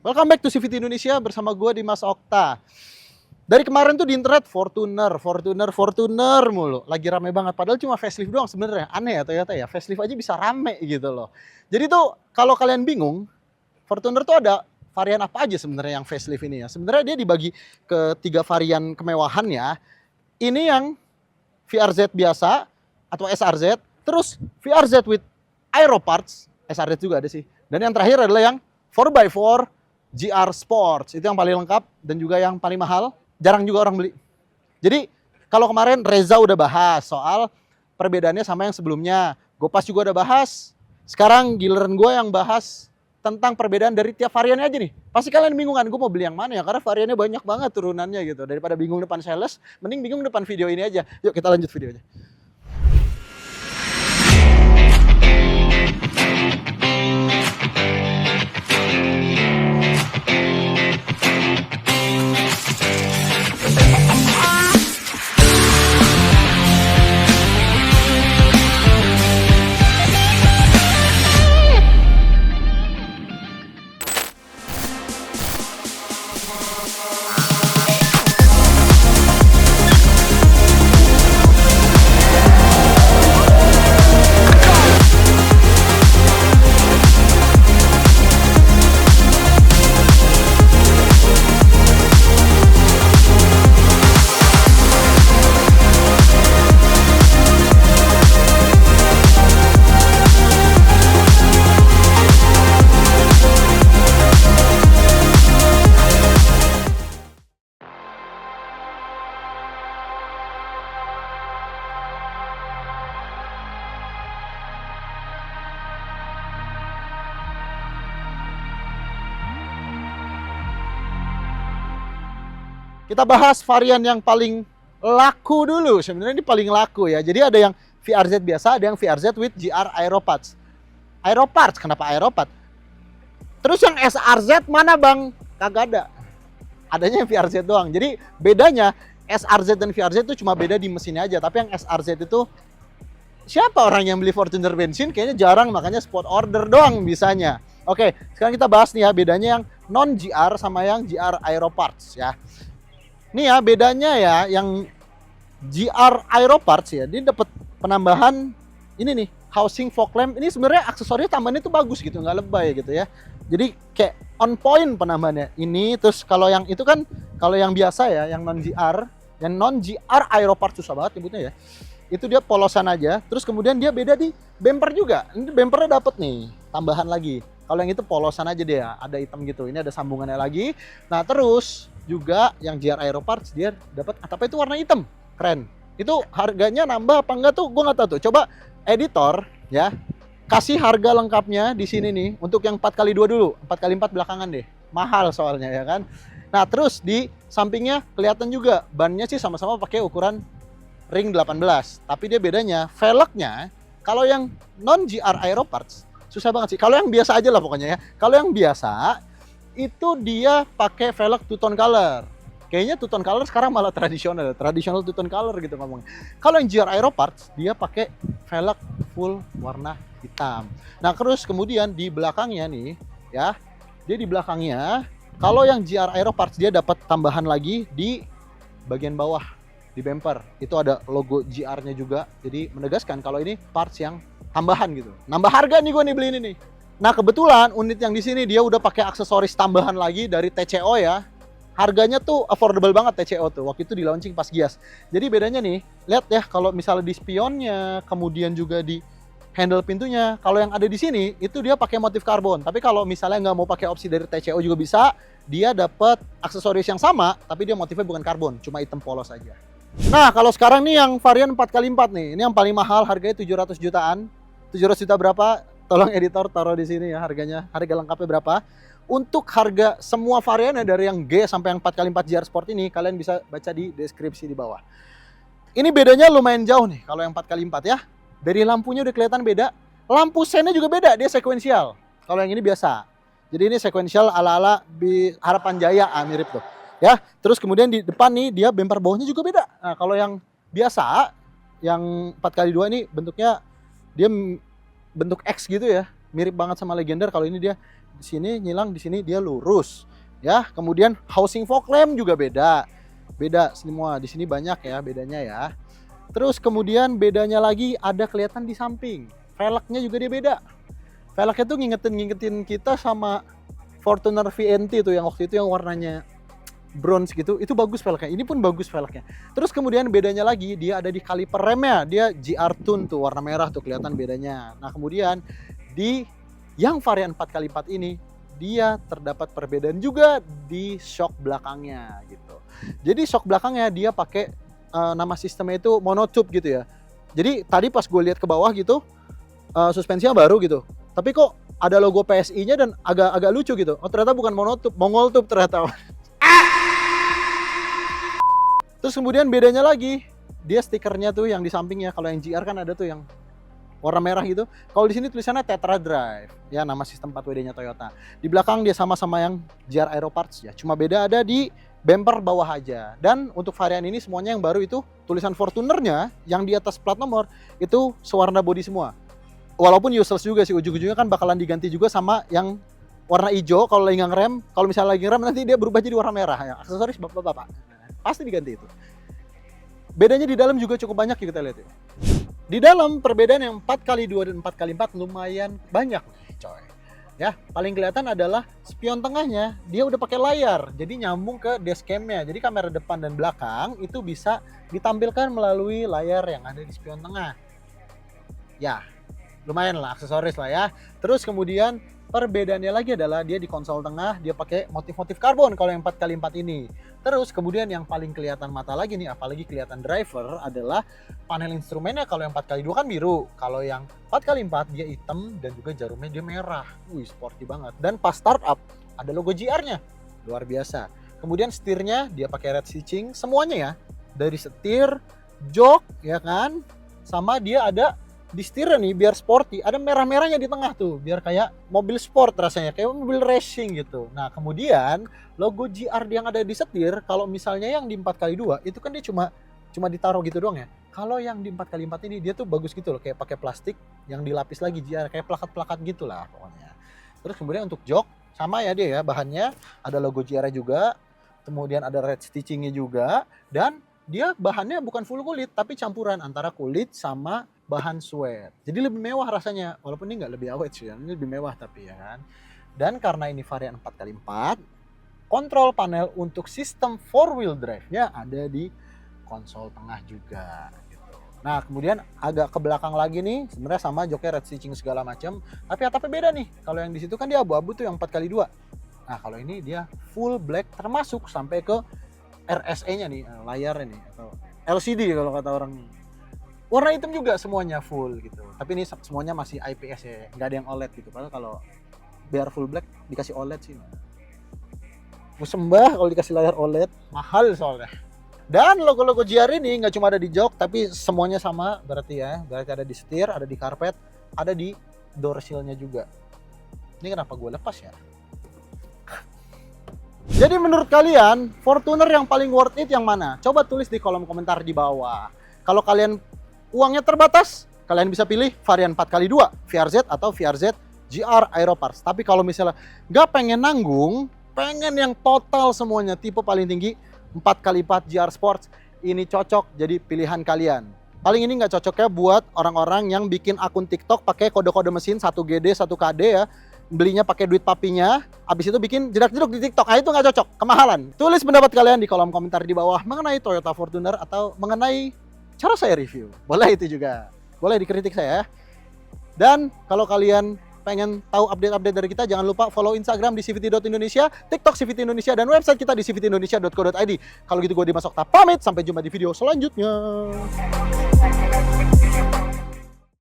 Welcome back to CVT Indonesia bersama gue Dimas Okta. Dari kemarin tuh di internet Fortuner mulu. Lagi rame banget, padahal cuma facelift doang sebenarnya. Aneh ya Toyota ya, facelift aja bisa rame gitu loh. Jadi tuh kalau kalian bingung, Fortuner tuh ada varian apa aja sebenarnya yang facelift ini ya. Sebenarnya dia dibagi ke 3 varian kemewahan ya. Ini yang VRZ biasa atau SRZ, terus VRZ with Aero Parts, SRZ juga ada sih. Dan yang terakhir adalah yang 4x4 GR Sports, itu yang paling lengkap dan juga yang paling mahal, jarang juga orang beli. Jadi kalau kemarin Reza udah bahas soal perbedaannya sama yang sebelumnya, Gopas juga udah bahas. Sekarang giliran gue yang bahas tentang perbedaan dari tiap variannya aja nih. Pasti kalian bingung kan, gue mau beli yang mana ya, karena variannya banyak banget turunannya gitu. Daripada bingung depan sales, mending bingung depan video ini aja. Yuk kita lanjut videonya. Kita bahas varian yang paling laku dulu. Sebenarnya ini paling laku ya. Jadi ada yang VRZ biasa, ada yang VRZ with GR Aero Parts. Aero Parts, kenapa Aero Parts? Terus yang SRZ mana bang? Kagak ada. Adanya yang VRZ doang. Jadi bedanya SRZ dan VRZ itu cuma beda di mesinnya aja. Tapi yang SRZ itu siapa orang yang beli Fortuner bensin? Kayaknya jarang, makanya spot order doang bisanya. Oke, sekarang kita bahas nih ya bedanya yang non GR sama yang GR Aero Parts ya. Nih ya bedanya ya, yang GR Aero Parts ya, dia dapat penambahan ini nih, housing fog lamp. Ini sebenarnya aksesorinya tambahannya itu bagus gitu, nggak lebay gitu ya. Jadi kayak on point penambahannya. Ini terus kalau yang itu kan, kalau yang biasa ya, yang non GR Aero Parts susah banget nyebutnya ya. Itu dia polosan aja. Terus kemudian dia beda di bumper juga. Ini bumpernya dapat nih tambahan lagi. Kalau yang itu polosan aja dia, ada hitam gitu. Ini ada sambungannya lagi. Nah terus juga yang GR Aero Parts dia dapat atapnya itu warna hitam, keren. Itu harganya nambah apa enggak tuh gue nggak tahu tuh. Coba editor ya kasih harga lengkapnya di sini nih untuk yang 4x2 dulu, 4x4 belakangan deh, mahal soalnya ya kan. Nah terus di sampingnya kelihatan juga bannya sih sama-sama pakai ukuran ring 18, tapi dia bedanya velgnya. Kalau yang non GR Aero Parts susah banget sih. Kalau yang biasa aja lah pokoknya ya. Kalau yang biasa itu dia pakai velg two tone color. Kayaknya two tone color sekarang malah tradisional two tone color gitu ngomongnya. Kalau yang GR Aero Parts dia pakai velg full warna hitam. Nah terus kemudian di belakangnya nih ya, dia di belakangnya kalau yang GR Aero Parts dia dapat tambahan lagi di bagian bawah di bumper. Itu ada logo GR-nya juga. Jadi menegaskan kalau ini parts yang tambahan gitu. Nambah harga nih gue nih beli ini nih. Nah kebetulan unit yang di sini dia udah pakai aksesoris tambahan lagi dari TCO ya. Harganya tuh affordable banget TCO tuh. Waktu itu di launching pas Gias. Jadi bedanya nih, lihat ya kalau misalnya di spionnya, kemudian juga di handle pintunya. Kalau yang ada di sini itu dia pakai motif karbon. Tapi kalau misalnya nggak mau pakai opsi dari TCO juga bisa. Dia dapat aksesoris yang sama, tapi dia motifnya bukan karbon, cuma hitam polos aja. Nah kalau sekarang nih yang varian 4x4 nih, ini yang paling mahal, harganya 700 jutaan. 700 juta berapa? Tolong editor taruh di sini ya harganya, harga lengkapnya berapa. Untuk harga semua variannya dari yang G sampai yang 4x4 GR Sport ini, kalian bisa baca di deskripsi di bawah. Ini bedanya lumayan jauh nih kalau yang 4x4 ya. Dari lampunya udah kelihatan beda. Lampu sennya juga beda, dia sekuensial. Kalau yang ini biasa. Jadi ini sekuensial ala-ala di Harapan Jaya, mirip tuh. Ya, terus kemudian di depan nih dia bumper bawahnya juga beda. Nah, kalau yang biasa, yang 4x2 ini bentuknya dia bentuk X gitu ya, mirip banget sama Legender. Kalau ini dia di sini nyilang, di sini dia lurus. Ya, kemudian housing fog lamp juga beda. Beda semua. Di sini banyak ya bedanya ya. Terus kemudian bedanya lagi ada kelihatan di samping. Velgnya juga dia beda. Velgnya tuh ngingetin kita sama Fortuner VNT tuh yang waktu itu yang warnanya bronze gitu, itu bagus velgnya. Ini pun bagus velgnya. Terus kemudian bedanya lagi dia ada di kaliper remnya, dia GR Tune tuh warna merah tuh kelihatan bedanya. Nah kemudian di yang varian 4x4 ini dia terdapat perbedaan juga di shock belakangnya gitu. Jadi shock belakangnya dia pakai nama sistemnya itu monotube gitu ya. Jadi tadi pas gue lihat ke bawah gitu suspensinya baru gitu. Tapi kok ada logo PSI-nya dan agak lucu gitu. Oh ternyata bukan monotube, Mongol tube ternyata. Terus kemudian bedanya lagi, dia stikernya tuh yang di sampingnya. Kalau yang GR kan ada tuh yang warna merah gitu. Kalau di sini tulisannya Tetra Drive, ya nama sistem 4WD-nya Toyota. Di belakang dia sama-sama yang GR Aero Parts ya. Cuma beda ada di bumper bawah aja. Dan untuk varian ini semuanya yang baru itu tulisan Fortunernya yang di atas plat nomor itu sewarna body semua. Walaupun useless juga sih, ujung-ujungnya kan bakalan diganti juga sama yang warna hijau kalau lagi ngerem. Kalau misalnya lagi ngerem nanti dia berubah jadi warna merah ya. Aksesoris bapak-bapak pasti diganti itu. Bedanya di dalam juga cukup banyak ya kita lihat ya. Di dalam perbedaan yang 4x2 dan 4x4 lumayan banyak nih coy. Ya, paling kelihatan adalah spion tengahnya dia udah pakai layar. Jadi nyambung ke dashcam-nya. Jadi kamera depan dan belakang itu bisa ditampilkan melalui layar yang ada di spion tengah. Ya, lumayan lah aksesoris lah ya. Terus kemudian perbedaannya lagi adalah dia di konsol tengah dia pakai motif-motif karbon kalau yang 4x4 ini. Terus kemudian yang paling kelihatan mata lagi nih, apalagi kelihatan driver adalah panel instrumennya. Kalau yang 4x2 kan biru, kalau yang 4x4 dia hitam dan juga jarumnya dia merah. Wih, sporty banget. Dan pas startup ada logo GR-nya. Luar biasa. Kemudian setirnya dia pakai red stitching semuanya ya. Dari setir, jok ya kan, sama dia ada di setirnya nih biar sporty, ada merah-merahnya di tengah tuh biar kayak mobil sport rasanya, kayak mobil racing gitu. Nah kemudian logo GR yang ada di setir, kalau misalnya yang di 4x2 itu kan dia cuma ditaruh gitu doang ya. Kalau yang di 4x4 ini dia tuh bagus gitu loh, kayak pakai plastik yang dilapis lagi GR, kayak plakat-plakat gitu lah pokoknya. Terus kemudian untuk jok sama ya dia ya, bahannya ada logo GR juga, kemudian ada red stitchingnya juga, dan dia bahannya bukan full kulit tapi campuran antara kulit sama bahan suede. Jadi lebih mewah rasanya, walaupun ini nggak lebih awet sih, ini lebih mewah tapi ya kan. Dan karena ini varian 4x4, kontrol panel untuk sistem 4-wheel drive-nya ada di konsol tengah juga gitu. Nah kemudian agak ke belakang lagi nih, sebenarnya sama joknya red stitching segala macam, tapi atapnya beda nih. Kalau yang di situ kan dia abu-abu tuh yang 4x2. Nah kalau ini dia full black termasuk sampai ke RSE-nya nih, layarnya nih, atau LCD kalau kata orang. Warna hitam juga semuanya full gitu. Tapi ini semuanya masih IPS ya, nggak ada yang OLED gitu. Padahal kalau biar full black dikasih OLED sih. Gue sembah kalau dikasih layar OLED, mahal soalnya. Dan logo-logo GR ini nggak cuma ada di jok, tapi semuanya sama berarti ya. Berarti ada di setir, ada di karpet, ada di door seal-nya juga. Ini kenapa gue lepas ya? Jadi menurut kalian, Fortuner yang paling worth it yang mana? Coba tulis di kolom komentar di bawah. Kalau kalian uangnya terbatas, kalian bisa pilih varian 4x2 VRZ atau VRZ GR Aero Parts. Tapi kalau misalnya nggak pengen nanggung, pengen yang total semuanya tipe paling tinggi 4x4 GR Sports, ini cocok jadi pilihan kalian. Paling ini nggak cocok ya buat orang-orang yang bikin akun TikTok pakai kode-kode mesin 1GD 1KD ya, belinya pakai duit papinya, habis itu bikin jedak-jeduk di TikTok. Nah itu nggak cocok, kemahalan. Tulis pendapat kalian di kolom komentar di bawah mengenai Toyota Fortuner atau mengenai cara saya review. Boleh itu juga. Boleh dikritik saya. Dan kalau kalian pengen tahu update-update dari kita, jangan lupa follow Instagram di cvt.indonesia, TikTok CVT Indonesia, dan website kita di cvtindonesia.co.id. Kalau gitu gue Dimas Okta pamit, sampai jumpa di video selanjutnya.